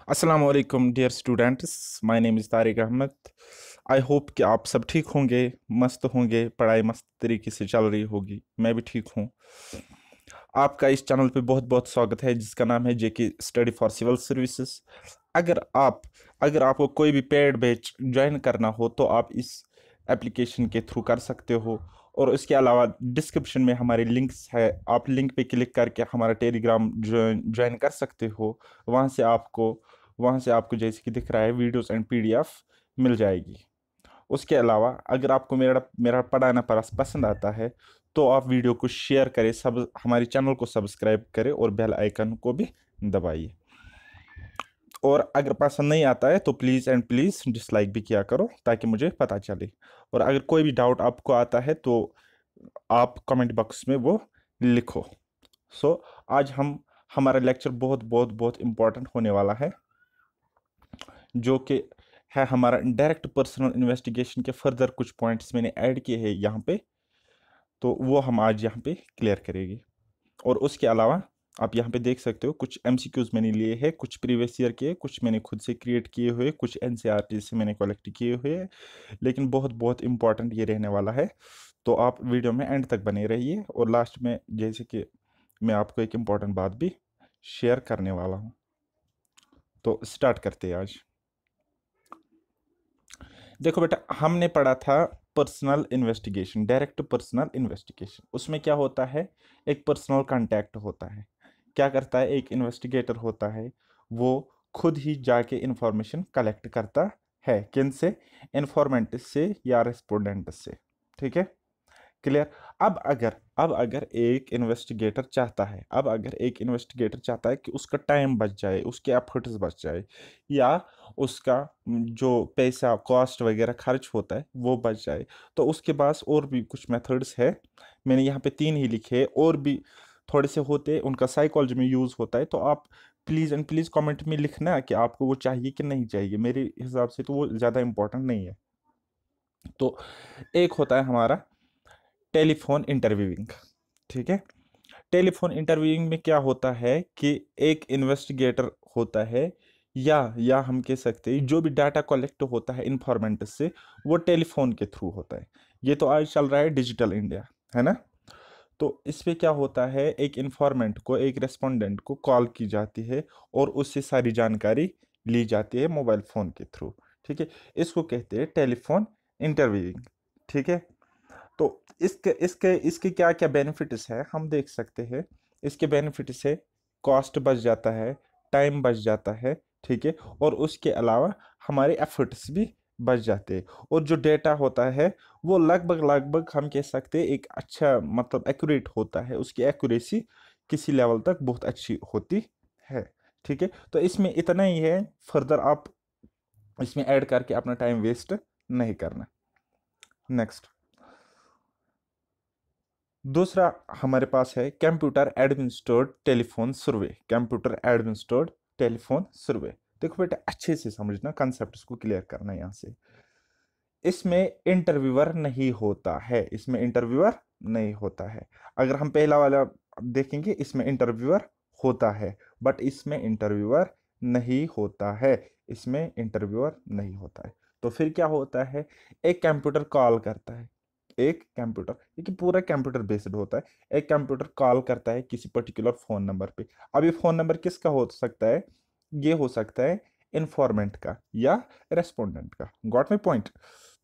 अस्सलाम वालेकुम dear students, my name is Tariq Ahmad. I hope कि आप सब ठीक होंगे, मस्त होंगे, पढ़ाई मस्त तरीके से चल रही होगी। मैं भी ठीक हूँ। आपका इस चैनल पे बहुत बहुत स्वागत है जिसका नाम है JK study for civil services. अगर आप अगर आपको कोई भी पेड बैच ज्वाइन करना हो तो आप इस एप्लीकेशन के थ्रू कर सकते हो। और इसके अलावा डिस्क्रिप्शन में हमारे लिंक्स है, आप लिंक पे क्लिक करके हमारा टेलीग्राम ज्वाइन कर सकते हो। वहाँ से आपको वहाँ से आपको जैसे कि दिख रहा है वीडियोस एंड पीडीएफ मिल जाएगी। उसके अलावा अगर आपको मेरा मेरा पढ़ाना पसंद आता है तो आप वीडियो को शेयर करें, सब हमारे चैनल को सब्सक्राइब करें और बेल आइकन को भी दबाइए। और अगर पसंद नहीं आता है तो प्लीज़ एंड प्लीज़ डिसलाइक भी किया करो ताकि मुझे पता चले। और अगर कोई भी डाउट आपको आता है तो आप कमेंट बॉक्स में वो लिखो। सो आज हमारा लेक्चर बहुत बहुत बहुत इम्पोर्टेंट होने वाला है, जो कि है हमारा डायरेक्ट पर्सनल इन्वेस्टिगेशन के फर्दर कुछ पॉइंट्स मैंने ऐड किए हैं यहाँ पे, तो वो हम आज यहाँ पे क्लियर करेंगे। और उसके अलावा आप यहाँ पे देख सकते हो कुछ एमसीक्यूज मैंने लिए हैं, कुछ प्रीवियस ईयर के, कुछ मैंने खुद से क्रिएट किए हुए, कुछ एनसीईआरटी से मैंने कलेक्ट किए हुए हैं। लेकिन बहुत बहुत इंपॉर्टेंट ये रहने वाला है, तो आप वीडियो में एंड तक बने रहिए। और लास्ट में जैसे कि मैं आपको एक इम्पॉर्टेंट बात भी शेयर करने वाला हूँ। तो स्टार्ट करते हैं आज। देखो बेटा, हमने पढ़ा था personal investigation, direct personal investigation. उसमें क्या होता है, एक पर्सनल कांटेक्ट होता है। क्या करता है, एक इन्वेस्टिगेटर होता है, वो खुद ही जाके इंफॉर्मेशन कलेक्ट करता है। किन से? इन्फॉर्मेंट से या रेस्पोंडेंट से। ठीक है, क्लियर। अब अगर एक इन्वेस्टिगेटर चाहता है, कि उसका टाइम बच जाए, उसके एफर्ट्स बच जाए, या उसका जो पैसा कॉस्ट वगैरह खर्च होता है वो बच जाए, तो उसके पास और भी कुछ मेथड्स है। मैंने यहाँ पे 3 ही लिखे हैं, और भी थोड़े से होते हैं, उनका साइकोलॉजी में यूज़ होता है। तो आप प्लीज़ एंड प्लीज़ कमेंट में लिखना कि आपको वो चाहिए कि नहीं चाहिए। मेरे हिसाब से तो वो ज़्यादा इंपॉर्टेंट नहीं है। तो एक होता है हमारा टेलीफोन इंटरव्यूइंग। ठीक है, टेलीफोन इंटरव्यूइंग में क्या होता है कि एक इन्वेस्टिगेटर होता है, या हम कह सकते हैं जो भी डाटा कलेक्ट होता है इन्फॉर्मेंट से, वो टेलीफोन के थ्रू होता है। ये तो आज चल रहा है डिजिटल इंडिया, है ना। तो इसमें क्या होता है, एक इन्फॉर्मेंट को, एक रेस्पोंडेंट को कॉल की जाती है और उससे सारी जानकारी ली जाती है मोबाइल फ़ोन के थ्रू। ठीक है, इसको कहते हैं टेलीफोन इंटरव्यूइंग। ठीक है, तो इसके इसके इसके क्या क्या बेनिफिट्स है हम देख सकते हैं। इसके बेनिफिट्स है, कॉस्ट बच जाता है, टाइम बच जाता है। ठीक है, और उसके अलावा हमारे एफर्ट्स भी बच जाते हैं। और जो डेटा होता है वो लगभग लगभग हम कह सकते हैं एक अच्छा, मतलब एक्यूरेट होता है, उसकी एक्यूरेसी किसी लेवल तक बहुत अच्छी होती है। ठीक है, तो इसमें इतना ही है, फर्दर आप इसमें ऐड करके अपना टाइम वेस्ट नहीं करना। नेक्स्ट, दूसरा हमारे पास है कंप्यूटर एडमिनिस्ट्रेड टेलीफोन सर्वे। कंप्यूटर एडमिनिस्ट्रेड टेलीफोन सर्वे, देखो बेटा अच्छे से समझना, कंसेप्ट को क्लियर करना यहाँ से। इसमें इंटरव्यूअर नहीं होता है, इसमें इंटरव्यूअर नहीं होता है। अगर हम पहला वाला देखेंगे, इसमें इंटरव्यूअर होता है, बट इसमें इंटरव्यूअर नहीं होता है। इसमें इंटरव्यूअर नहीं होता है। तो फिर क्या होता है, एक कंप्यूटर कॉल करता है, एक कंप्यूटर, क्योंकि पूरा कंप्यूटर बेस्ड होता है, एक कंप्यूटर कॉल करता है किसी पर्टिकुलर फोन नंबर पे। अब ये फोन नंबर किसका हो सकता है? ये हो सकता है इन्फॉर्मेंट का या रेस्पोंडेंट का। Got my point.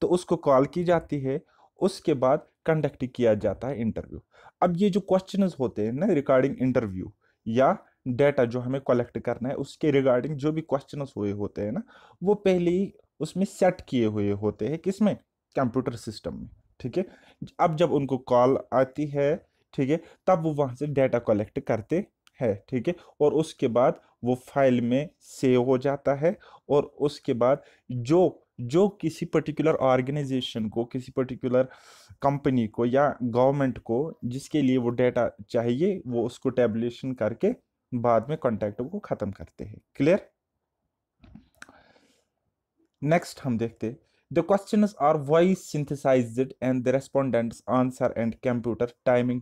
तो उसको कॉल की जाती है, उसके बाद कंडक्ट किया जाता है इंटरव्यू। अब ये जो क्वेश्चंस होते हैं ना रिगार्डिंग इंटरव्यू, या डेटा जो हमें कलेक्ट करना है उसके रिगार्डिंग जो भी क्वेश्चंस हुए होते हैं ना, वो पहले ही उसमें सेट किए हुए होते हैं, किसमें? कंप्यूटर सिस्टम में। ठीक है, अब जब उनको कॉल आती है, ठीक है, तब वो वहां से डेटा कलेक्ट करते हैं। ठीक है, और उसके बाद वो फाइल में सेव हो जाता है। और उसके बाद जो जो किसी पर्टिकुलर ऑर्गेनाइजेशन को, किसी पर्टिकुलर कंपनी को या गवर्नमेंट को जिसके लिए वो डेटा चाहिए, वो उसको टेबुलेशन करके बाद में कॉन्टैक्ट को खत्म करते हैं। क्लियर। नेक्स्ट हम देखते हैं, the questions are voice synthesized and the respondents answer and computer timing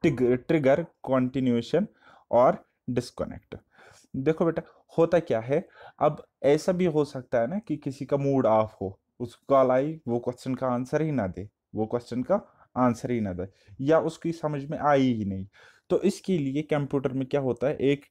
trigger continuation और डिस्कनेक्ट। देखो बेटा, होता क्या है, अब ऐसा भी हो सकता है ना कि किसी का मूड ऑफ हो, उसको कॉल आई, वो क्वेश्चन का आंसर ही ना दे, वो क्वेश्चन का आंसर ही ना दे, या उसकी समझ में आई ही नहीं। तो इसके लिए कंप्यूटर में क्या होता है, एक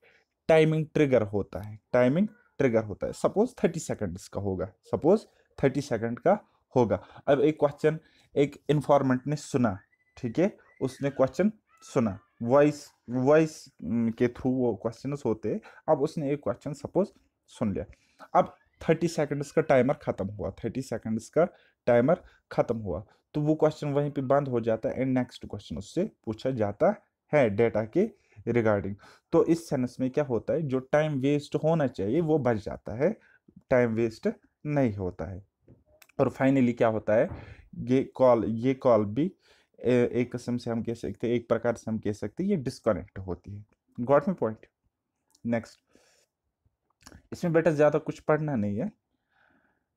टाइमिंग ट्रिगर होता है, टाइमिंग ट्रिगर होता है। सपोज 30 सेकंड्स का होगा, सपोज 30 सेकंड का होगा। अब एक क्वेश्चन एक इंफॉर्मेंट ने सुना, ठीक है, उसने क्वेश्चन सुना, वॉइस वॉइस के थ्रू वो क्वेश्चन होते हैं। अब उसने एक क्वेश्चन सपोज सुन लिया, अब 30 सेकंड्स का टाइमर खत्म हुआ, 30 सेकंड्स का टाइमर खत्म हुआ, तो वो क्वेश्चन वहीं पे बंद हो जाता है एंड नेक्स्ट क्वेश्चन उससे पूछा जाता है डेटा के रिगार्डिंग। तो इस सेंस में क्या होता है, जो टाइम वेस्ट होना चाहिए वो बच जाता है, टाइम वेस्ट नहीं होता है। और फाइनली क्या होता है, ये कॉल भी एक किस्म से हम कह सकते हैं, एक प्रकार से हम कह सकते हैं ये डिस्कनेक्ट होती है। Got me point. नेक्स्ट, इसमें बेटा ज्यादा कुछ पढ़ना नहीं है,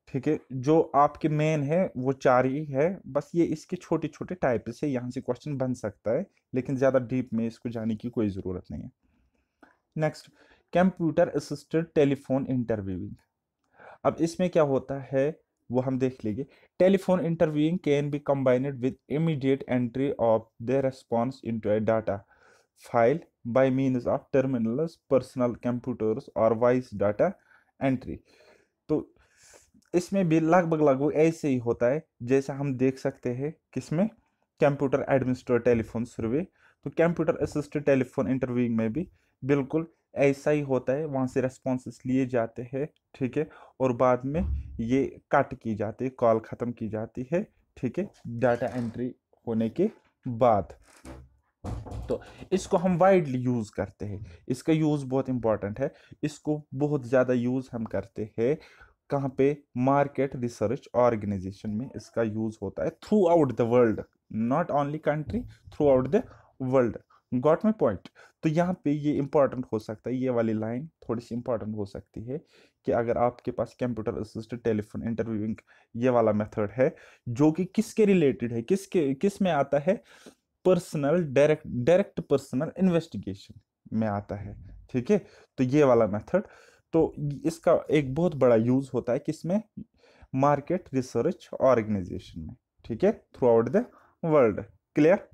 ठीक है, जो आपके मेन है वो चार ही है बस, ये इसके छोटे छोटे टाइप से यहाँ से क्वेश्चन बन सकता है, लेकिन ज्यादा डीप में इसको जाने की कोई जरूरत नहीं है। Next, computer assisted telephone interviewing. अब इसमें क्या होता है वो हम देख लेंगे। Telephone interviewing can be combined with immediate entry of the response into a data file by means of terminals, personal computers और वॉइस डाटा एंट्री। तो इसमें भी लगभग लगभग ऐसे ही होता है जैसा हम देख सकते हैं किसमें, कंप्यूटर एडमिनिस्ट्रेटेड टेलीफोन सर्वे। तो कंप्यूटर असिस्टेड टेलीफोन इंटरव्यूइंग में भी बिल्कुल ऐसा ही होता है, वहाँ से रेस्पॉन्सेस लिए जाते हैं, ठीक है, और बाद में ये कट की जाती है, कॉल ख़त्म की जाती है, ठीक है, डाटा एंट्री होने के बाद। तो इसको हम वाइडली यूज़ करते हैं, इसका यूज़ बहुत इंपॉर्टेंट है, इसको बहुत ज़्यादा यूज़ हम करते हैं कहाँ पे, मार्केट रिसर्च ऑर्गेनाइजेशन में इसका यूज़ होता है through out the world, not only country, through out the world. Got my point. तो यहाँ पे ये इंपॉर्टेंट हो सकता है, ये वाली लाइन थोड़ी सी इंपॉर्टेंट हो सकती है कि अगर आपके पास कंप्यूटर असिस्टेड टेलीफोन इंटरव्यूइंग ये वाला मेथड है, जो कि किसके रिलेटेड है, किस में आता है, पर्सनल डायरेक्ट पर्सनल इन्वेस्टिगेशन में आता है, ठीक है। तो ये वाला मेथड, तो इसका एक बहुत बड़ा यूज होता है किसमें, मार्केट रिसर्च ऑर्गेनाइजेशन में, ठीक है, through out the world. Clear.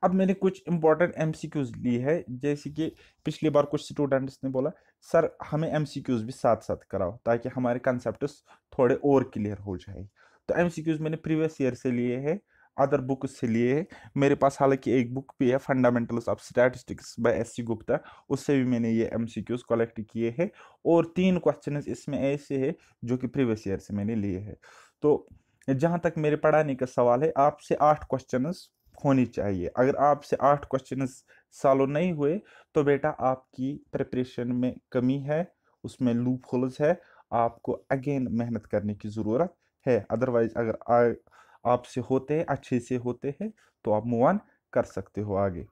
अब मैंने कुछ इंपॉर्टेंट एमसीक्यूज ली है, जैसे कि पिछली बार कुछ स्टूडेंट्स ने बोला सर हमें एमसीक्यूज भी साथ साथ कराओ ताकि हमारे कंसेप्ट्स थोड़े और क्लियर हो जाए। तो एमसीक्यूज मैंने प्रीवियस ईयर से लिए हैं, अदर बुक से लिए हैं, मेरे पास हालांकि एक बुक भी है fundamentals of statistics by S C. Gupta, उससे भी मैंने ये एमसीक्यूज कलेक्ट किए हैं, और 3 क्वेश्चन इसमें ऐसे हैं जो कि प्रीवियस ईयर से मैंने लिए हैं। तो जहाँ तक मेरे पढ़ाने का सवाल है, आपसे 8 क्वेश्चंस होनी चाहिए। अगर आपसे 8 क्वेश्चंस सॉल्व नहीं हुए तो बेटा आपकी प्रिपरेशन में कमी है, उसमें लूप होल्स है, आपको अगेन मेहनत करने की ज़रूरत है। अदरवाइज अगर आपसे होते हैं, अच्छे से होते हैं, तो आप मूव ऑन कर सकते हो आगे।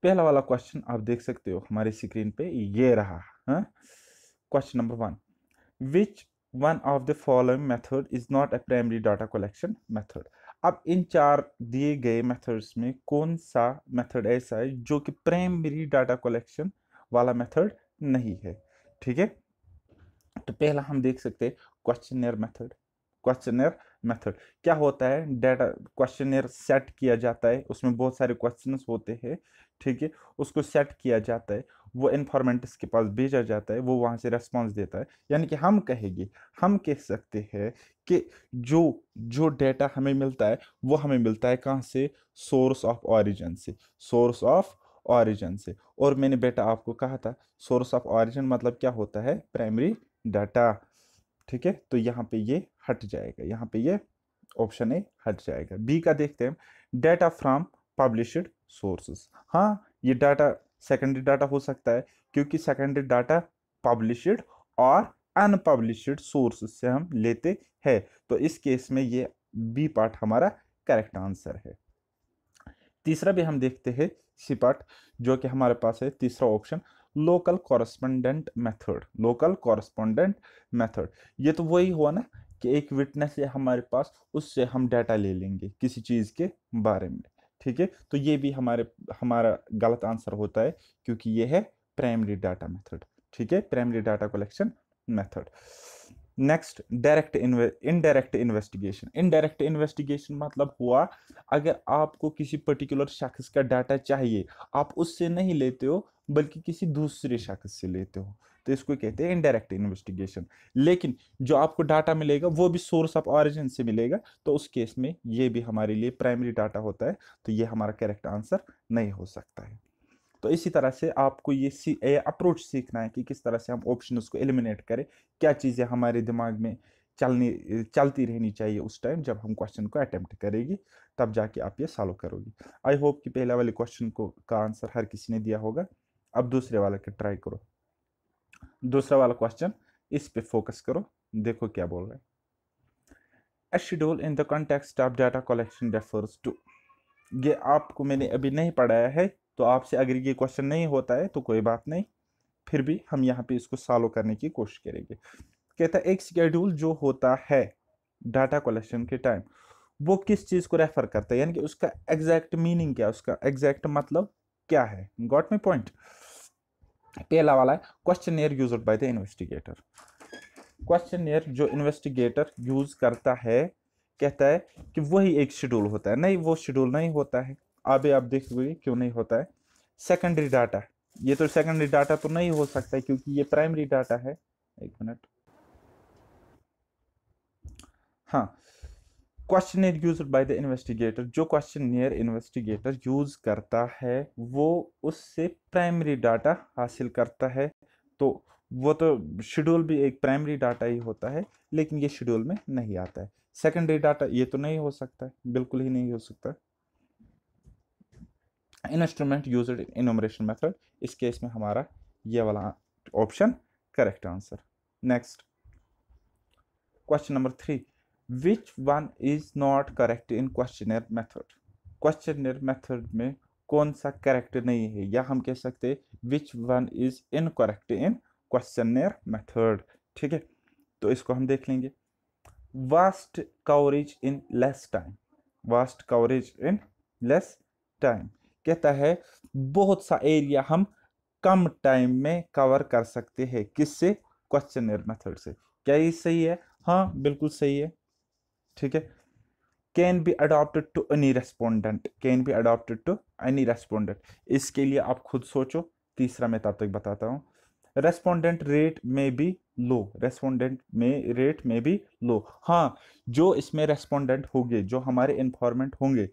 पहला वाला क्वेश्चन आप देख सकते हो हमारी स्क्रीन पे, ये रहा। हाँ, question number 1, which one of the following method is not a primary data collection method. अब इन 4 दिए गए मेथड्स में कौन सा मेथड ऐसा है जो कि प्राइमरी डाटा कलेक्शन वाला मेथड नहीं है, ठीक है। तो पहला हम देख सकते हैं क्वेश्चनर मेथड। क्वेश्चनर मेथड क्या होता है, डाटा क्वेश्चनर सेट किया जाता है, उसमें बहुत सारे क्वेश्चंस होते हैं, ठीक है, उसको सेट किया जाता है, वो इन्फॉर्मेंट्स के पास भेजा जाता है, वो वहाँ से रेस्पॉन्स देता है। यानी कि हम कह सकते हैं कि जो जो डेटा हमें मिलता है वो हमें मिलता है कहाँ से, सोर्स ऑफ ऑरिजिन से, सोर्स ऑफ ऑरिजिन से। और मैंने बेटा आपको कहा था सोर्स ऑफ ऑरिजिन मतलब क्या होता है, प्राइमरी डाटा, ठीक है। तो यहाँ पे ये हट जाएगा, यहाँ पे ये ऑप्शन ए हट जाएगा। बी का देखते हैं, डेटा फ्रॉम पब्लिश्ड सोर्सेस। हाँ, ये डाटा सेकेंडरी डाटा हो सकता है, क्योंकि सेकेंडरी डाटा पब्लिश्ड और अनपब्लिश्ड सोर्सेस से हम लेते हैं। तो इस केस में ये बी पार्ट हमारा करेक्ट आंसर है। तीसरा भी हम देखते हैं, सी पार्ट, जो कि हमारे पास है तीसरा option, local correspondent method. Local correspondent method, ये तो वही हुआ ना कि एक विटनेस है हमारे पास, उससे हम डाटा ले लेंगे किसी चीज़ के बारे में, ठीक है, तो ये भी हमारा गलत आंसर होता है, क्योंकि ये है प्राइमरी डाटा मेथड। ठीक है, primary data collection method. Next, indirect investigation. Indirect investigation मतलब हुआ, अगर आपको किसी पर्टिकुलर शख्स का डाटा चाहिए, आप उससे नहीं लेते हो बल्कि किसी दूसरे शख्स से लेते हो, तो इसको कहते हैं इनडायरेक्ट इन्वेस्टिगेशन। लेकिन जो आपको डाटा मिलेगा वो भी सोर्स ऑफ ऑरिजिन से मिलेगा, तो उस केस में ये भी हमारे लिए प्राइमरी डाटा होता है, तो ये हमारा करेक्ट आंसर नहीं हो सकता है। तो इसी तरह से आपको ये अप्रोच सीखना है कि किस तरह से हम ऑप्शंस को एलिमिनेट करें, क्या चीज़ें हमारे दिमाग में चलती रहनी चाहिए उस टाइम जब हम क्वेश्चन को अटेम्प्ट करेंगे, तब जाके आप ये सॉल्व करोगे। आई होप कि पहले वाले क्वेश्चन को का आंसर हर किसी ने दिया होगा। अब दूसरे वाले का ट्राई करो। दूसरा वाला क्वेश्चन, इस पे फोकस करो, देखो क्या बोल रहा है। A schedule in the context of data collection refers to, ये आपको मैंने अभी नहीं पढ़ाया है, तो आपसे अगर ये क्वेश्चन नहीं होता है तो कोई बात नहीं, फिर भी हम यहाँ पे इसको सॉल्व करने की कोशिश करेंगे। कहता है एक शेड्यूल जो होता है डाटा कलेक्शन के टाइम, वो किस चीज को रेफर करता है, यानी कि उसका एग्जैक्ट मीनिंग क्या है, उसका एग्जैक्ट मतलब क्या है। Got my point. पहला वाला है questionnaire used by the investigator. Questionnaire जो इन्वेस्टिगेटर यूज करता है, कहता है कि वही एक शेड्यूल होता है। नहीं, वो शेड्यूल नहीं होता है। अभी आप देखोगे क्यों नहीं होता है। सेकेंडरी डाटा, ये तो सेकेंडरी डाटा तो नहीं हो सकता है क्योंकि ये प्राइमरी डाटा है। एक मिनट, हाँ, questionnaire used by the investigator, जो क्वेश्चनियर इन्वेस्टिगेटर यूज करता है वो उससे प्राइमरी डाटा हासिल करता है, तो वो तो शेड्यूल भी एक प्राइमरी डाटा ही होता है, लेकिन ये शेड्यूल में नहीं आता है। सेकेंडरी डाटा ये तो नहीं हो सकता है, बिल्कुल ही नहीं हो सकता। Instrument used in enumeration method, इस केस में हमारा ये वाला option correct answer. Next, question number 3, which one is not correct in questionnaire method. Questionnaire method में कौन सा करेक्ट नहीं है, या हम कह सकते हैं which one is incorrect in questionnaire method. ठीक है, तो इसको हम देख लेंगे। Vast coverage in less time, vast coverage in less time कहता है बहुत सा एरिया हम कम टाइम में कवर कर सकते हैं, किससे, क्वेश्चनर मेथड से। क्या ये सही है? हाँ, बिल्कुल सही है। ठीक है, can be adopted to any respondent, can be adopted to any respondent, इसके लिए आप खुद सोचो, तीसरा मैं तब तक बताता हूँ। रेस्पोंडेंट रेट में बी लो, रेस्पोंडेंट में रेट में बी लो, हाँ, जो इसमें रेस्पोंडेंट होंगे, जो हमारे इन्फॉर्मेंट होंगे,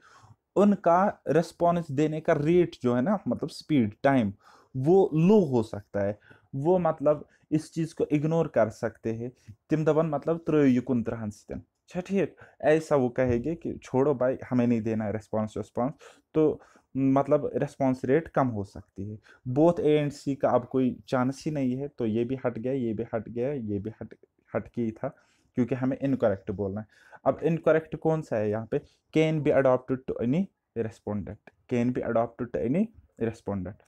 उनका रेस्पॉन्स देने का रेट जो है ना, मतलब स्पीड, टाइम, वो लो हो सकता है। वो मतलब इस चीज को इग्नोर कर सकते हैं। तिम दबन मतलब त्रुयुकुन त्रहन सितन, अच्छा ठीक, ऐसा वो कहेंगे कि छोड़ो भाई, हमें नहीं देना है रेस्पॉन्स, तो मतलब रेस्पॉन्स रेट कम हो सकती है। बोथ ए एंड सी का अब कोई चांस ही नहीं है, तो ये भी हट गया, ये भी हट गया, ये भी हट के ही था, क्योंकि हमें इनकरेक्ट बोलना है। अब इनकरेक्ट कौन सा है यहाँ पे, can be adopted to any respondent, can be adopted to any respondent.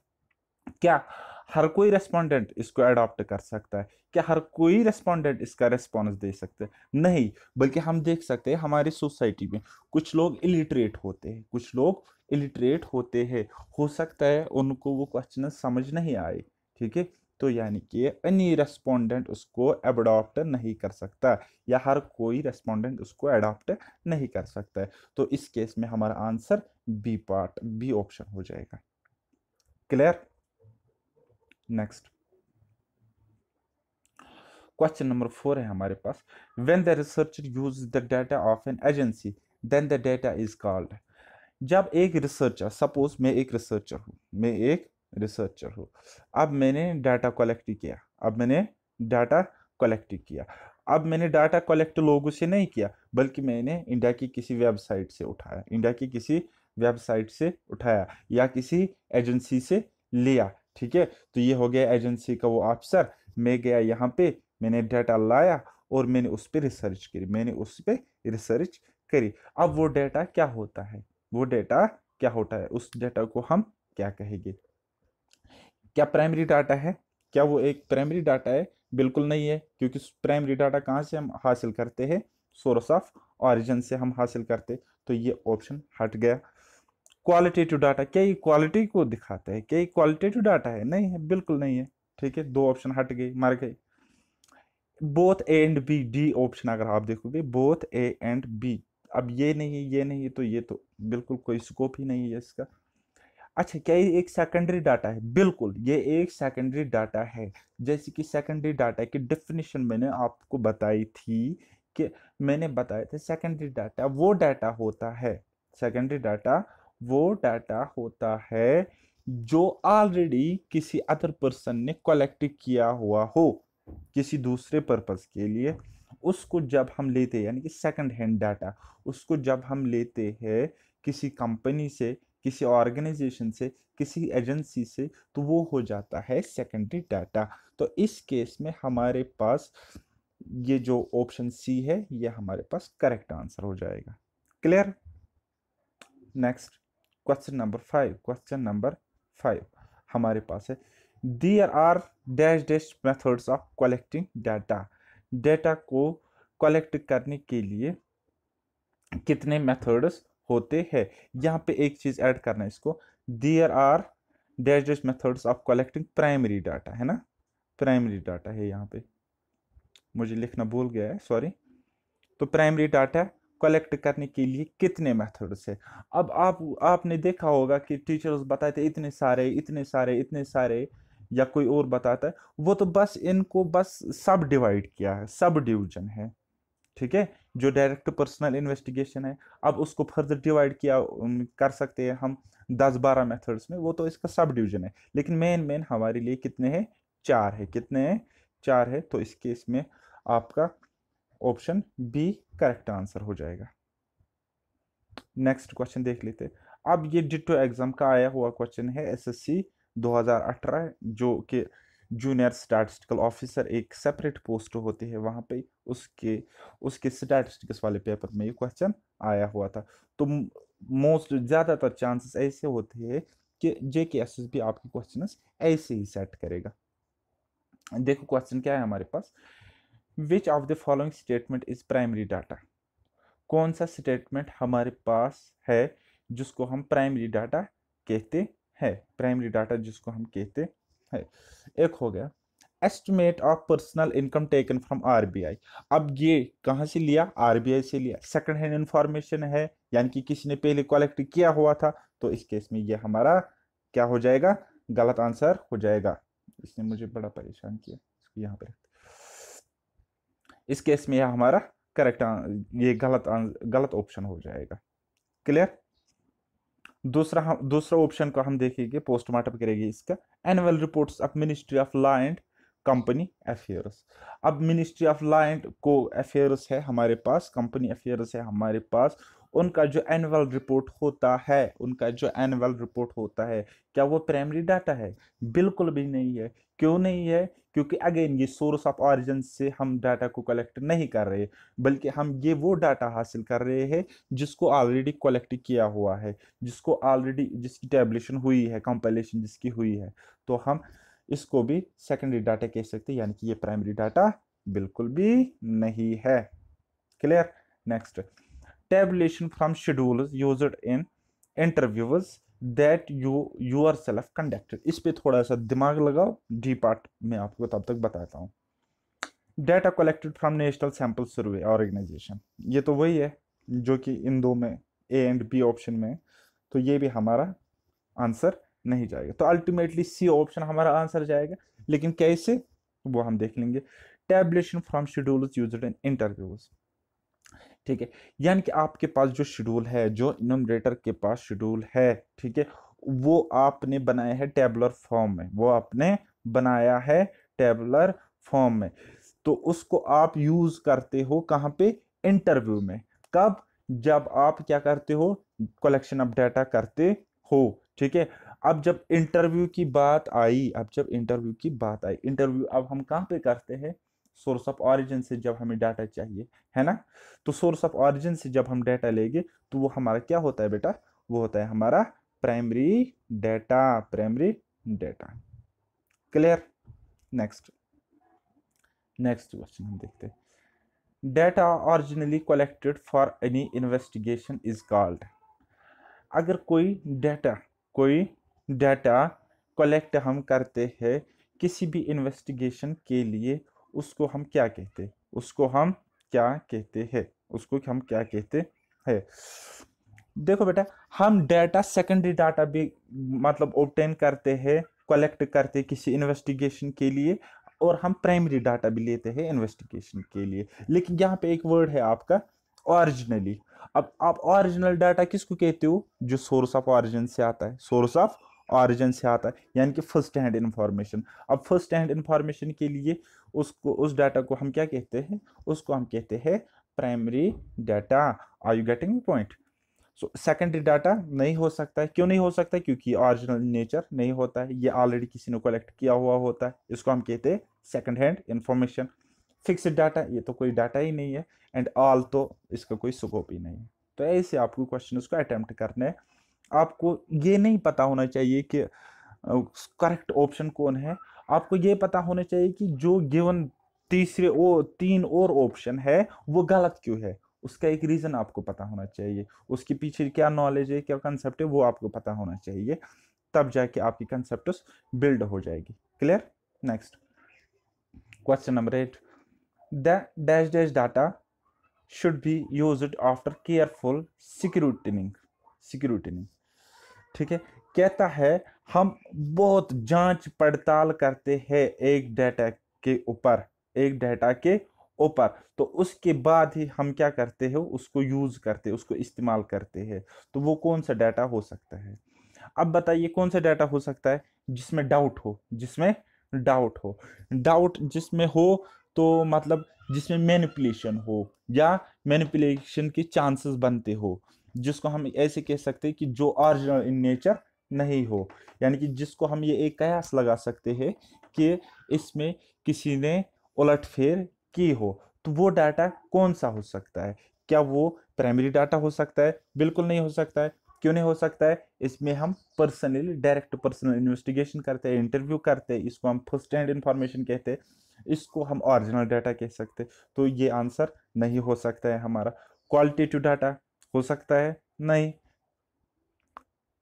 क्या हर कोई रेस्पोंडेंट इसको अडॉप्ट कर सकता है? क्या हर कोई रेस्पोंडेंट इसका रेस्पॉन्स दे सकते हैं? नहीं, बल्कि हम देख सकते हैं हमारी सोसाइटी में कुछ लोग इलिटरेट होते हैं, कुछ लोग इलिटरेट होते हैं, हो सकता है उनको वो क्वेश्चन समझ नहीं आए। ठीक है, तो यानी कि एनी रेस्पोंडेंट उसको अडॉप्ट नहीं कर सकता, या हर कोई रेस्पोंडेंट उसको अडॉप्ट नहीं कर सकता है। तो इस केस में हमारा answer B part, B option हो जाएगा। क्लियर? नेक्स्ट, क्वेश्चन नंबर 4 है हमारे पास। When the researcher use the data of an agency then the data is called. जब एक रिसर्चर, सपोज मैं एक रिसर्चर हूँ, मैं एक रिसर्चर हूँ, अब मैंने डाटा कलेक्ट किया, अब मैंने डाटा कलेक्ट किया, अब मैंने डाटा कलेक्ट लोगों से नहीं किया, बल्कि मैंने इंडिया की किसी वेबसाइट से उठाया, इंडिया की किसी वेबसाइट से उठाया, या किसी एजेंसी से लिया। ठीक है, तो ये हो गया एजेंसी का वो ऑफिसर, मैं गया यहाँ पे, मैंने डाटा लाया और मैंने उस पर रिसर्च करी, मैंने उस पर रिसर्च करी। अब वो डाटा क्या होता है, वो डेटा क्या होता है, उस डेटा को हम क्या कहेंगे? क्या प्राइमरी डाटा है? क्या वो एक प्राइमरी डाटा है? बिल्कुल नहीं है, क्योंकि प्राइमरी डाटा कहाँ से हम हासिल करते हैं, सोर्स ऑफ ऑरिजिन से हम हासिल करते, तो ये ऑप्शन हट गया। क्वालिटेटिव डाटा, क्या ये क्वालिटी को दिखाता है? क्या ये क्वालिटेटिव डाटा है? नहीं है, बिल्कुल नहीं है। ठीक है, दो ऑप्शन हट गए, मर गए। Both A and B, D option अगर आप देखोगे, बोथ ए एंड बी, अब ये नहीं है, ये नहीं है, तो ये तो बिल्कुल कोई स्कोप ही नहीं है इसका। अच्छा, क्या ये एक सेकेंडरी डाटा है? बिल्कुल, ये एक सेकेंडरी डाटा है। जैसे कि सेकेंडरी डाटा की डेफिनेशन मैंने आपको बताई थी, कि मैंने बताया था सेकेंडरी डाटा वो डाटा होता है, सेकेंडरी डाटा वो डाटा होता है जो ऑलरेडी किसी अदर पर्सन ने कलेक्ट किया हुआ हो किसी दूसरे पर्पस के लिए। उसको जब हम लेते हैं, यानी कि सेकंड हैंड डाटा, उसको जब हम लेते हैं किसी कंपनी से, किसी ऑर्गेनाइजेशन से, किसी एजेंसी से, तो वो हो जाता है सेकेंडरी डाटा। तो इस केस में हमारे पास ये जो ऑप्शन सी है, ये हमारे पास करेक्ट आंसर हो जाएगा। Clear? Next, question number 5। Question number 5 हमारे पास है, there are dash dash methods of collecting data. Data को कलेक्ट करने के लिए कितने मेथड्स होते हैं? यहाँ पे एक चीज ऐड करना है इसको, there are dash dash methods of collecting primary data, है ना, प्राइमरी डाटा है यहाँ पे, मुझे लिखना भूल गया है, सॉरी। तो प्राइमरी डाटा कलेक्ट करने के लिए कितने मेथड्स है? अब आपने देखा होगा कि टीचर्स बताते इतने सारे इतने सारे इतने सारे, या कोई और बताता है, वो तो बस इनको बस सब डिवाइड किया है, सब डिवीजन है। ठीक है, जो डायरेक्ट पर्सनल इन्वेस्टिगेशन है, अब उसको फर्दर डिवाइड किया कर सकते हैं हम 10-12 मेथड्स में, वो तो इसका सब डिवीजन है। लेकिन मेन मेन हमारे लिए कितने हैं? 4 है। कितने हैं? 4 है। तो इस केस में आपका ऑप्शन बी करेक्ट आंसर हो जाएगा। नेक्स्ट क्वेश्चन देख लेते हैं। अब ये डिटो एग्जाम का आया हुआ क्वेश्चन है, एसएससी 2018, जो कि जूनियर स्टैटिस्टिकल ऑफिसर एक सेपरेट पोस्ट होती है वहां पे, उसके उसके स्टैटिस्टिक्स वाले पेपर में ये क्वेश्चन आया हुआ था। तो मोस्ट ज्यादातर चांसेस ऐसे होते हैं कि जेकेएसएसबी आपके क्वेश्चंस ऐसे ही सेट करेगा। देखो क्वेश्चन क्या है हमारे पास, which of the following statement is primary data? कौन सा स्टेटमेंट हमारे पास है जिसको हम प्राइमरी डाटा कहते हैं? प्राइमरी डाटा जिसको हम कहते हैं, एक हो गया estimate of personal income taken from RBI. अब ये कहाँ से लिया? आरबीआई से लिया, सेकंड हैंड इंफॉर्मेशन है, यानी कि किसी ने पहले कलेक्ट किया हुआ था। तो इस केस में ये हमारा क्या हो जाएगा? गलत आंसर हो जाएगा। इसने मुझे बड़ा परेशान किया, इसको यहाँ पे इस केस में यह हमारा करेक्ट, ये गलत ऑप्शन हो जाएगा। क्लियर? दूसरा ऑप्शन को हम देखेंगे, पोस्टमार्टम करेंगे इसका, annual reports of ministry of law and company affairs. अब मिनिस्ट्री ऑफ लॉ एंड को अफेयर्स है हमारे पास, कंपनी अफेयर्स है हमारे पास, उनका जो एनुअल रिपोर्ट होता है, उनका जो एनुअल रिपोर्ट होता है, क्या वो प्राइमरी डाटा है? बिल्कुल भी नहीं है। क्यों नहीं है? क्योंकि अगेन ये सोर्स ऑफ ऑरिजिन से हम डाटा को कलेक्ट नहीं कर रहे, बल्कि हम ये वो डाटा हासिल कर रहे हैं जिसको ऑलरेडी कलेक्ट किया हुआ है, जिसको ऑलरेडी जिसकी टैबुलेशन हुई है, कंपाइलेशन जिसकी हुई है। तो हम इसको भी सेकेंडरी डाटा कह सकते हैं, यानी कि ये प्राइमरी डाटा बिल्कुल भी नहीं है। Clear? Next, tabulation from schedules used in interviews that you yourself conducted। इस पे थोड़ा सा दिमाग लगाओ, डी पार्ट में आपको तब तक बताता हूँ। Data collected from National Sample Survey Organisation, ये तो वही है जो कि इन दो में ए एंड बी ऑप्शन में, तो ये भी हमारा आंसर नहीं जाएगा। तो अल्टीमेटली सी ऑप्शन हमारा आंसर जाएगा, लेकिन कैसे वो हम देख लेंगे। Tabulation from schedules used in interviews, ठीक है, यानी कि आपके पास जो शेड्यूल है, जो इनमरेटर के पास शेड्यूल है, ठीक है, वो आपने बनाया है टेबुलर फॉर्म में, वो आपने बनाया है टेबुलर फॉर्म में, तो उसको आप यूज करते हो कहाँ पे? इंटरव्यू में। कब? जब आप क्या करते हो? कलेक्शन ऑफ डाटा करते हो। ठीक है, अब जब इंटरव्यू की बात आई, इंटरव्यू अब हम कहाँ पे करते हैं? सोर्स ऑफ ऑरिजिन से जब हमें डाटा चाहिए, है ना, तो सोर्स ऑफ ऑरिजिन से जब हम डाटा लेंगे तो वो हमारा क्या होता है बेटा? वो होता है हमारा primary data, primary data. Clear? Next question हम देखते हैं, data originally collected for any investigation is called. अगर कोई डाटा कलेक्ट हम करते हैं किसी भी इन्वेस्टिगेशन के लिए, उसको हम क्या कहते हैं? उसको हम क्या कहते हैं? देखो बेटा, हम डाटा सेकेंडरी डाटा भी मतलब ऑब्टेन करते हैं, कलेक्ट करते हैं किसी इन्वेस्टिगेशन के लिए, और हम प्राइमरी डाटा भी लेते हैं इन्वेस्टिगेशन के लिए। लेकिन यहाँ पे एक वर्ड है आपका ओरिजिनली। अब आप ओरिजिनल डाटा किसको कहते हो? जो सोर्स ऑफ ऑरिजिन से आता है, सोर्स ऑफ ऑरिजिन से आता है, यानी कि फर्स्ट हैंड इंफॉर्मेशन। अब फर्स्ट हैंड इंफॉर्मेशन के लिए उस डाटा को हम क्या कहते हैं? उसको हम कहते हैं primary data. Are you getting point? So secondary data नहीं हो सकता है। क्यों नहीं हो सकता है? क्योंकि ओरिजिनल नेचर नहीं होता है, ये ऑलरेडी किसी ने कलेक्ट किया हुआ होता है, इसको हम कहते हैं second hand information. Fixed data, ये तो कोई डाटा ही नहीं है, एंड ऑल तो इसका कोई स्कोप ही नहीं है। तो ऐसे आपको क्वेश्चन उसको अटेम्प्ट करना है। आपको ये नहीं पता होना चाहिए कि करेक्ट ऑप्शन कौन है, आपको ये पता होना चाहिए कि जो गिवन तीन और ऑप्शन है वो गलत क्यों है। उसका एक रीजन आपको पता होना चाहिए, उसके पीछे क्या नॉलेज है, क्या कंसेप्ट है, वो आपको पता होना चाहिए। तब जाके आपकी कंसेप्ट बिल्ड हो जाएगी। Clear? Next question number 8, the dash dash data should be used after careful security. ठीक है, कहता है हम बहुत जांच पड़ताल करते हैं एक डाटा के ऊपर, तो उसके बाद ही हम क्या करते हैं? उसको यूज करते हैं, उसको इस्तेमाल करते हैं। तो वो कौन सा डाटा हो सकता है? अब बताइए कौन सा डाटा हो सकता है जिसमें डाउट जिसमें हो, तो मतलब जिसमें मैनिपुलेशन हो या मैनिपुलेशन के चांसेस बनते हो, जिसको हम ऐसे कह सकते हैं कि जो ओरिजिनल इन नेचर नहीं हो, यानी कि जिसको हम ये एक कयास लगा सकते हैं कि इसमें किसी ने उलटफेर की हो। तो वो डाटा कौन सा हो सकता है? क्या वो प्राइमरी डाटा हो सकता है? बिल्कुल नहीं हो सकता है। क्यों नहीं हो सकता है? इसमें हम डायरेक्ट पर्सनल इन्वेस्टिगेशन करते हैं, इंटरव्यू करते हैं, इसको हम फर्स्ट हैंड इंफॉर्मेशन कहते हैं, इसको हम ओरिजिनल डाटा कह सकते हैं। तो ये आंसर नहीं हो सकता है हमारा। क्वालिटेटिव डाटा हो सकता है? नहीं।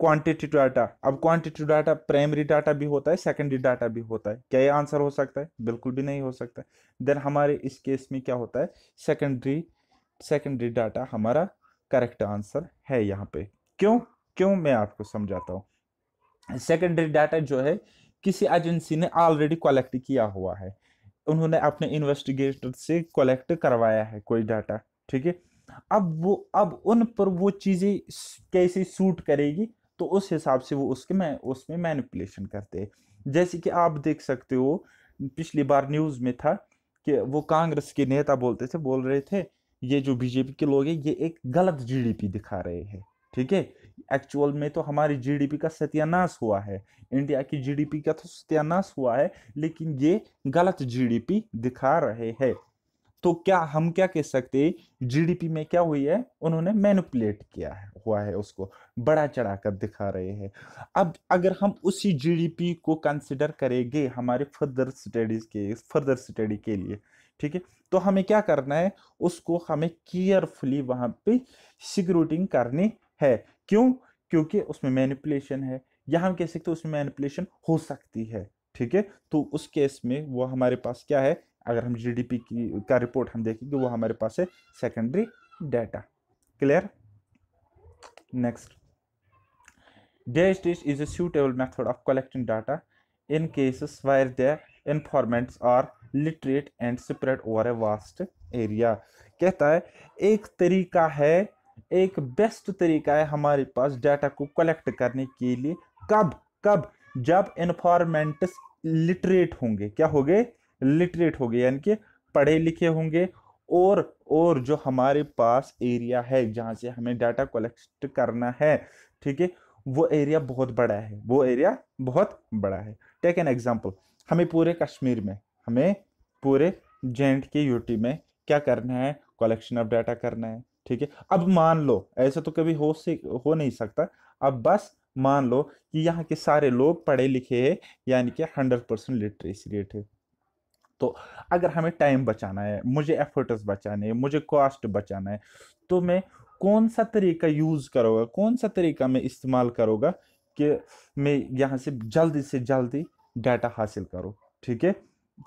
क्वांटिटेटिव डाटा, अब क्वांटिटेटिव डाटा प्राइमरी डाटा भी होता है, सेकेंडरी डाटा भी होता है, क्या ये आंसर हो सकता है? बिल्कुल भी नहीं हो सकता। देन हमारे इस केस में क्या होता है? सेकेंडरी डाटा हमारा करेक्ट आंसर है यहाँ पे। क्यों? मैं आपको समझाता हूँ। सेकेंडरी डाटा जो है किसी एजेंसी ने ऑलरेडी कलेक्ट किया हुआ है, उन्होंने अपने इन्वेस्टिगेटर से कलेक्ट करवाया है कोई डाटा। ठीक है, अब उन पर वो चीजें कैसे सूट करेगी, तो उस हिसाब से वो उसमें मैनिपुलेशन करते हैं। जैसे कि आप देख सकते हो, पिछली बार न्यूज में था कि वो कांग्रेस के नेता बोल रहे थे ये जो बीजेपी के लोग हैं ये एक गलत जीडीपी दिखा रहे हैं। ठीक है, एक्चुअल में तो हमारी जीडीपी का सत्यानाश हुआ है, इंडिया की जीडीपी का तो सत्यानाश हुआ है, लेकिन ये गलत जीडीपी दिखा रहे हैं। तो क्या हम क्या कह सकते हैं? जीडीपी में क्या हुई है? उन्होंने मैनिपुलेट किया है हुआ है, उसको बड़ा चढ़ाकर दिखा रहे हैं। अब अगर हम उसी जीडीपी को कंसिडर करेंगे हमारे फर्दर स्टडी के लिए, ठीक है, तो हमें क्या करना है? उसको हमें केयरफुली वहां पे सिक्योरिटी करनी है। क्यों? क्योंकि उसमें मैनिपुलेशन है, या हम कह सकते हैं उसमें मैनिपुलेशन हो सकती है। ठीक है, तो उस केस में वो हमारे पास क्या है? अगर हम जीडीपी का रिपोर्ट हम देखेंगे, वो हमारे पास है secondary data. Clear? Next, dash dash is a suitable method of collecting data in cases where the informants are literate and spread over a vast area। कहता है एक तरीका है, एक बेस्ट तरीका है हमारे पास डाटा को कलेक्ट करने के लिए। कब? जब इन्फॉर्मेंट्स लिटरेट होंगे। क्या होंगे? लिटरेट होंगे, यानी कि पढ़े लिखे होंगे, और जो हमारे पास एरिया है जहां से हमें डाटा कलेक्ट करना है, ठीक है, वो एरिया बहुत बड़ा है। टेक एन एग्जांपल, हमें पूरे जेंट के यूटी में क्या करना है? कलेक्शन ऑफ डाटा करना है। ठीक है, अब मान लो, ऐसा तो कभी हो नहीं सकता, अब बस मान लो कि यहाँ के सारे लोग पढ़े लिखे हैं, यानी कि 100% लिटरेसी रेट है। तो अगर हमें टाइम बचाना है, मुझे एफर्ट्स बचाने हैं, मुझे कॉस्ट बचाना है, तो मैं कौन सा तरीका यूज करोगा, कौन सा तरीका मैं इस्तेमाल करूँगा कि मैं यहाँ से जल्दी डाटा हासिल करूँ। ठीक है,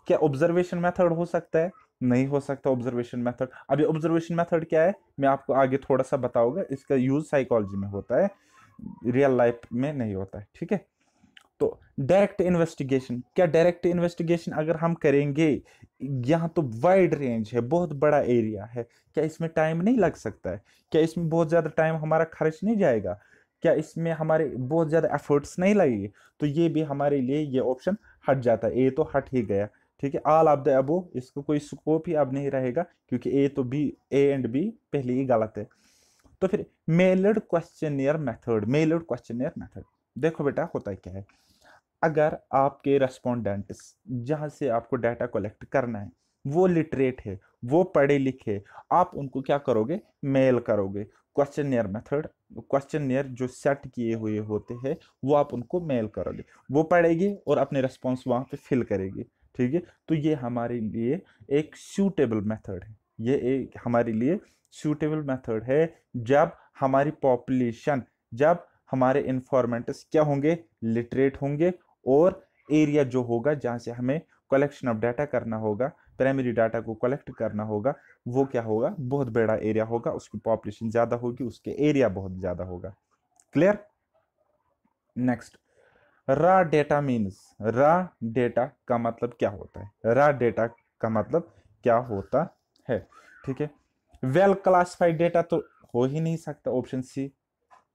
क्या ऑब्जर्वेशन मेथड हो सकता है? नहीं हो सकता ऑब्जर्वेशन मेथड। अभी ऑब्जर्वेशन मेथड क्या है मैं आपको आगे थोड़ा सा बताऊंगा, इसका यूज साइकोलॉजी में होता है, रियल लाइफ में नहीं होता है। ठीक है, तो डायरेक्ट इन्वेस्टिगेशन, क्या डायरेक्ट इन्वेस्टिगेशन अगर हम करेंगे, यहाँ तो वाइड रेंज है, बहुत बड़ा एरिया है, क्या इसमें टाइम नहीं लग सकता है? क्या इसमें बहुत ज़्यादा टाइम हमारा खर्च नहीं जाएगा? क्या इसमें हमारे बहुत ज़्यादा एफर्ट्स नहीं लगेंगे? तो ये भी हमारे लिए ये ऑप्शन हट जाता है, ए तो हट ही गया। ठीक है, ऑल ऑफ द अबो, इसको कोई स्कोप ही अब नहीं रहेगा, क्योंकि ए तो बी, ए एंड बी पहले ही गलत है। तो फिर meld questionnaire method, meld questionnaire method, देखो बेटा होता है क्या है, अगर आपके रेस्पोंडेंट्स जहां से आपको डाटा कलेक्ट करना है वो लिटरेट है, वो पढ़े लिखे, आप उनको क्या करोगे, मेल करोगे। क्वेश्चनियर मेथड, क्वेश्चनियर जो सेट किए हुए होते हैं वो आप उनको मेल करोगे, वो पढ़ेगी और अपने रिस्पॉन्स वहां पे फिल करेगी। ठीक है, तो ये हमारे लिए एक सूटेबल मेथड है, ये एक हमारे लिए सूटेबल मेथड है जब हमारी पॉपुलेशन, जब हमारे इंफॉर्मेंट्स क्या होंगे, लिटरेट होंगे, और एरिया जो होगा जहां से हमें कलेक्शन ऑफ डाटा करना होगा, प्राइमरी डाटा को कलेक्ट करना होगा, वो क्या होगा, बहुत बड़ा एरिया होगा, उसकी पॉपुलेशन ज्यादा होगी, उसके एरिया बहुत ज्यादा होगा। क्लियर? नेक्स्ट, रा डेटा मीन्स, रा डेटा का मतलब क्या होता है, रा डेटा का मतलब क्या होता है? ठीक है, वेल क्लासिफाइड डेटा तो हो ही नहीं सकता, ऑप्शन सी,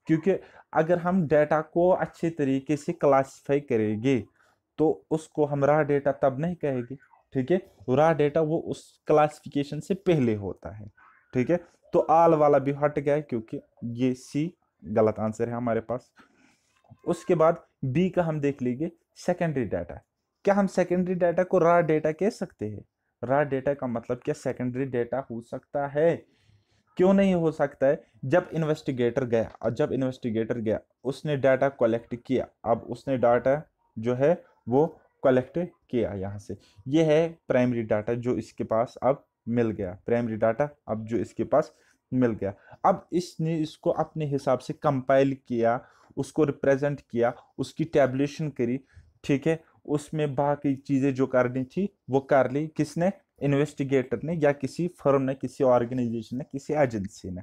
क्योंकि अगर हम डेटा को अच्छे तरीके से क्लासिफाई करेंगे तो उसको हम रॉ डेटा तब नहीं कहेंगे। ठीक है, रॉ डेटा वो उस क्लासिफिकेशन से पहले होता है। ठीक है, तो आल वाला भी हट गया क्योंकि ये सी गलत आंसर है हमारे पास। उसके बाद बी का हम देख लीजिए, सेकेंडरी डाटा। क्या हम सेकेंडरी डाटा को रॉ डेटा कह सकते हैं? रॉ डेटा का मतलब क्या सेकेंडरी डेटा हो सकता है? क्यों नहीं हो सकता है? जब इन्वेस्टिगेटर गया, और जब इन्वेस्टिगेटर गया उसने डाटा कलेक्ट किया, अब उसने डाटा जो है वो कलेक्ट किया यहाँ से, ये है प्राइमरी डाटा जो इसके पास अब मिल गया, प्राइमरी डाटा अब जो इसके पास मिल गया। अब इसने इसको अपने हिसाब से कंपाइल किया, उसको रिप्रेजेंट किया, उसकी टैबुलेशन करी। ठीक है, उसमें बाकी चीजें जो करनी थी वो कर ली, किसने, इन्वेस्टिगेटर ने, या किसी फर्म ने, किसी ऑर्गेनाइजेशन ने, किसी एजेंसी ने।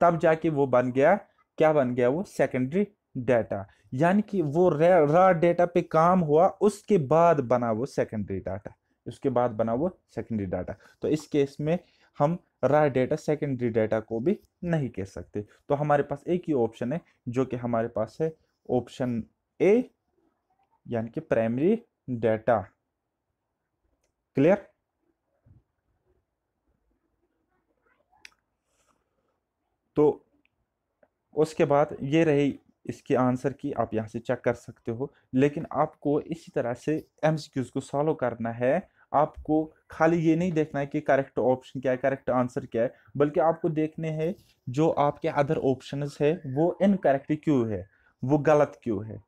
तब जाके वो बन गया, क्या बन गया, वो सेकेंडरी डाटा। यानी कि वो रॉ डेटा पे काम हुआ, उसके बाद बना वो सेकेंडरी डाटा, उसके बाद बना वो सेकेंडरी डाटा। तो इस केस में हम रॉ डेटा सेकेंडरी डाटा को भी नहीं कह सकते। तो हमारे पास एक ही ऑप्शन है जो कि हमारे पास है, ऑप्शन ए, यानी कि प्राइमरी डाटा। क्लियर? तो उसके बाद ये रही इसके आंसर की, आप यहाँ से चेक कर सकते हो, लेकिन आपको इसी तरह से एमसीक्यूज को सॉल्व करना है। आपको खाली ये नहीं देखना है कि करेक्ट ऑप्शन क्या है, करेक्ट आंसर क्या है, बल्कि आपको देखने हैं जो आपके अदर ऑप्शंस है वो इनकरेक्ट क्यों है, वो गलत क्यों है।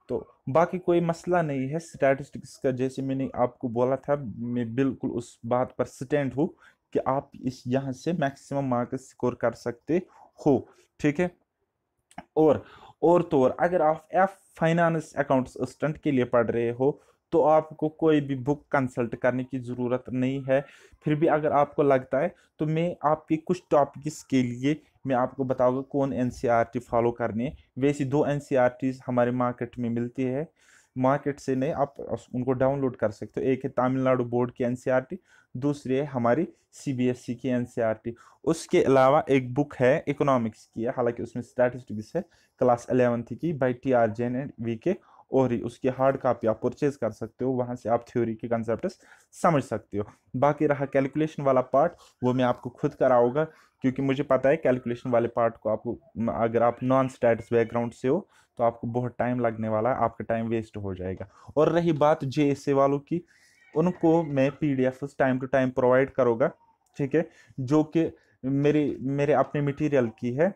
तो बाकी कोई मसला नहीं है स्टैटिस्टिक्स का, जैसे मैंने आपको बोला था, मैं बिल्कुल उस बात पर स्टैंड हूँ कि आप इस यहाँ से मैक्सिमम मार्क्स स्कोर कर सकते हो। ठीक है, और तो और अगर आप एफ फाइनेंस अकाउंट्स असिस्टेंट के लिए पढ़ रहे हो तो आपको कोई भी बुक कंसल्ट करने की ज़रूरत नहीं है। फिर भी अगर आपको लगता है तो मैं आपके कुछ टॉपिक्स के लिए मैं आपको बताऊंगा कौन एनसीईआरटी फॉलो करनी है। वैसे दो एनसीईआरटीज हमारे मार्केट में मिलती है, मार्केट से नहीं, आप उनको डाउनलोड कर सकते हो। एक है तमिलनाडु बोर्ड की एनसीईआरटी, दूसरी है हमारी सीबीएसई की एनसीईआरटी। उसके अलावा एक बुक है इकोनॉमिक्स की है, हालांकि उसमें स्टैटिस्टिक्स है, क्लास 11th की, by T R Jain and V K, और उसकी हार्ड कॉपी आप परचेज कर सकते हो, वहां से आप थ्योरी के कंसेप्ट समझ सकते हो। बाकी रहा कैलकुलेशन वाला पार्ट, वो मैं आपको खुद कराऊंगा, क्योंकि मुझे पता है कैलकुलेशन वाले पार्ट को आपको, अगर आप नॉन स्टैटिस बैकग्राउंड से हो तो आपको बहुत टाइम लगने वाला है, आपका टाइम वेस्ट हो जाएगा। और रही बात जेएसए वालों की, उनको मैं PDF time to time provide करूँगा। ठीक है, जो कि मेरे मेरे अपने मटेरियल की है,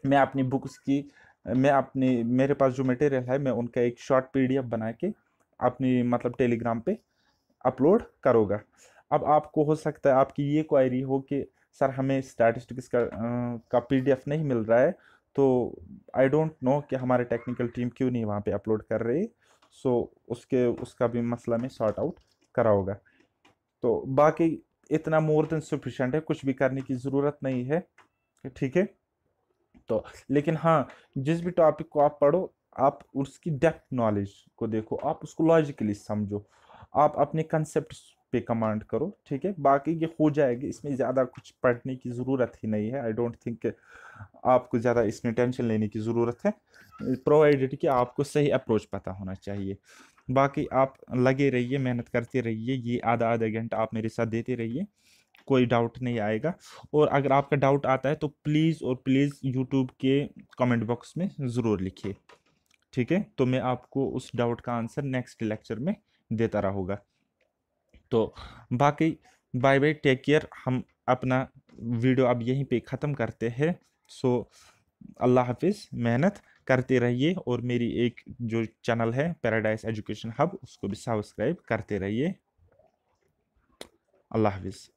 मैं अपनी बुक्स की, मैं अपनी, मेरे पास जो मटेरियल है मैं उनका एक शॉर्ट पीडीएफ बना के अपनी मतलब टेलीग्राम पे अपलोड करूँगा। अब आपको हो सकता है आपकी ये क्वेरी हो कि सर हमें स्टैटिस्टिक्स का पीडीएफ नहीं मिल रहा है, तो आई डोंट नो कि हमारे टेक्निकल टीम क्यों नहीं वहाँ पे अपलोड कर रही। सो उसका भी मसला में सॉर्ट आउट करा होगा। तो बाकी इतना मोर देन सफिशिएंट है, कुछ भी करने की ज़रूरत नहीं है, ठीक है। तो लेकिन हाँ, जिस भी टॉपिक को आप पढ़ो, आप उसकी डेप्थ नॉलेज को देखो, आप उसको लॉजिकली समझो, आप अपने कंसेप्ट पे कमांड करो, ठीक है। बाकी ये हो जाएगी, इसमें ज़्यादा कुछ पढ़ने की ज़रूरत ही नहीं है। आई डोंट थिंक आपको ज़्यादा इसमें टेंशन लेने की ज़रूरत है, प्रोवाइडेड कि आपको सही अप्रोच पता होना चाहिए। बाकी आप लगे रहिए, मेहनत करते रहिए, ये आधा आधा घंटा आप मेरे साथ देते रहिए, कोई डाउट नहीं आएगा। और अगर आपका डाउट आता है तो प्लीज़ और प्लीज़ यूट्यूब के कमेंट बॉक्स में ज़रूर लिखिए, ठीक है। तो मैं आपको उस डाउट का आंसर नेक्स्ट लेक्चर में देता रहूँगा। तो बाकी बाय बाय, टेक केयर। हम अपना वीडियो अब यहीं पे ख़त्म करते हैं। सो अल्लाह हाफिज़, मेहनत करते रहिए, और मेरी एक जो चैनल है पैराडाइज एजुकेशन हब, उसको भी सब्सक्राइब करते रहिए। अल्लाह हाफिज़।